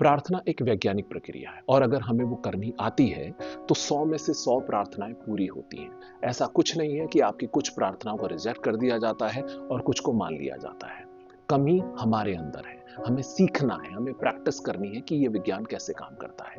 प्रार्थना एक वैज्ञानिक प्रक्रिया है और अगर हमें वो करनी आती है तो 100 में से 100 प्रार्थनाएं पूरी होती हैं। ऐसा कुछ नहीं है कि आपकी कुछ प्रार्थनाओं को रिजेक्ट कर दिया जाता है और कुछ को मान लिया जाता है। कमी हमारे अंदर है, हमें सीखना है, हमें प्रैक्टिस करनी है कि ये विज्ञान कैसे काम करता है।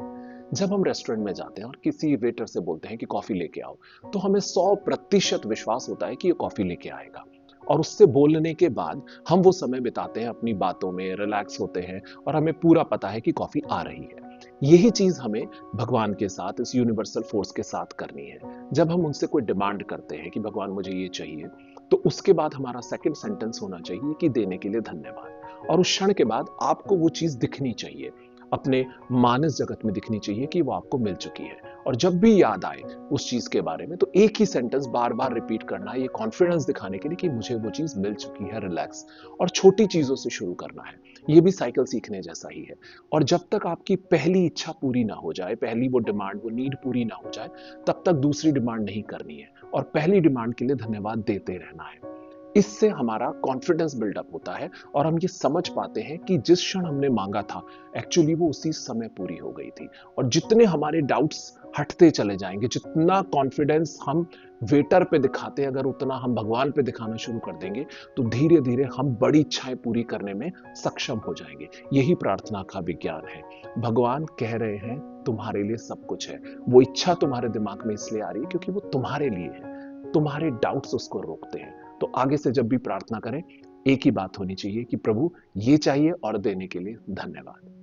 जब हम रेस्टोरेंट में जाते हैं और किसी वेटर से बोलते हैं कि कॉफी लेके आओ, तो हमें 100% विश्वास होता है कि ये कॉफी लेके आएगा। और उससे बोलने के बाद हम वो समय बिताते हैं अपनी बातों में, रिलैक्स होते हैं और हमें पूरा पता है कि कॉफी आ रही है। यही चीज हमें भगवान के साथ, इस यूनिवर्सल फोर्स के साथ करनी है। जब हम उनसे कोई डिमांड करते हैं कि भगवान मुझे ये चाहिए, तो उसके बाद हमारा सेकंड सेंटेंस होना चाहिए कि देने के लिए धन्यवाद। और उस क्षण के बाद आपको वो चीज दिखनी चाहिए, अपने मानस जगत में दिखनी चाहिए कि वो आपको मिल चुकी है। और जब भी याद आए उस चीज के बारे में, तो एक ही सेंटेंस बार बार रिपीट करना है, ये कॉन्फिडेंस दिखाने के लिए कि मुझे वो चीज मिल चुकी है। रिलैक्स और छोटी चीजों से शुरू करना है। ये भी साइकिल सीखने जैसा ही है। और जब तक आपकी पहली इच्छा पूरी ना हो जाए, पहली वो डिमांड, वो नीड पूरी ना हो जाए, तब तक दूसरी डिमांड नहीं करनी है और पहली डिमांड के लिए धन्यवाद देते रहना है। इससे हमारा कॉन्फिडेंस बिल्डअप होता है और हम ये समझ पाते हैं कि जिस क्षण हमने मांगा था, एक्चुअली वो उसी समय पूरी हो गई थी। और जितने हमारे डाउट्स हटते चले जाएंगे, जितना कॉन्फिडेंस हम वेटर पे दिखाते हैं, अगर उतना हम भगवान पे दिखाना शुरू कर देंगे, तो धीरे धीरे हम बड़ी इच्छाएं पूरी करने में सक्षम हो जाएंगे। यही प्रार्थना का विज्ञान है। भगवान कह रहे हैं तुम्हारे लिए सब कुछ है। वो इच्छा तुम्हारे दिमाग में इसलिए आ रही है क्योंकि वो तुम्हारे लिए है। तुम्हारे डाउट्स उसको रोकते हैं। तो आगे से जब भी प्रार्थना करें, एक ही बात होनी चाहिए कि प्रभु ये चाहिए और देने के लिए धन्यवाद।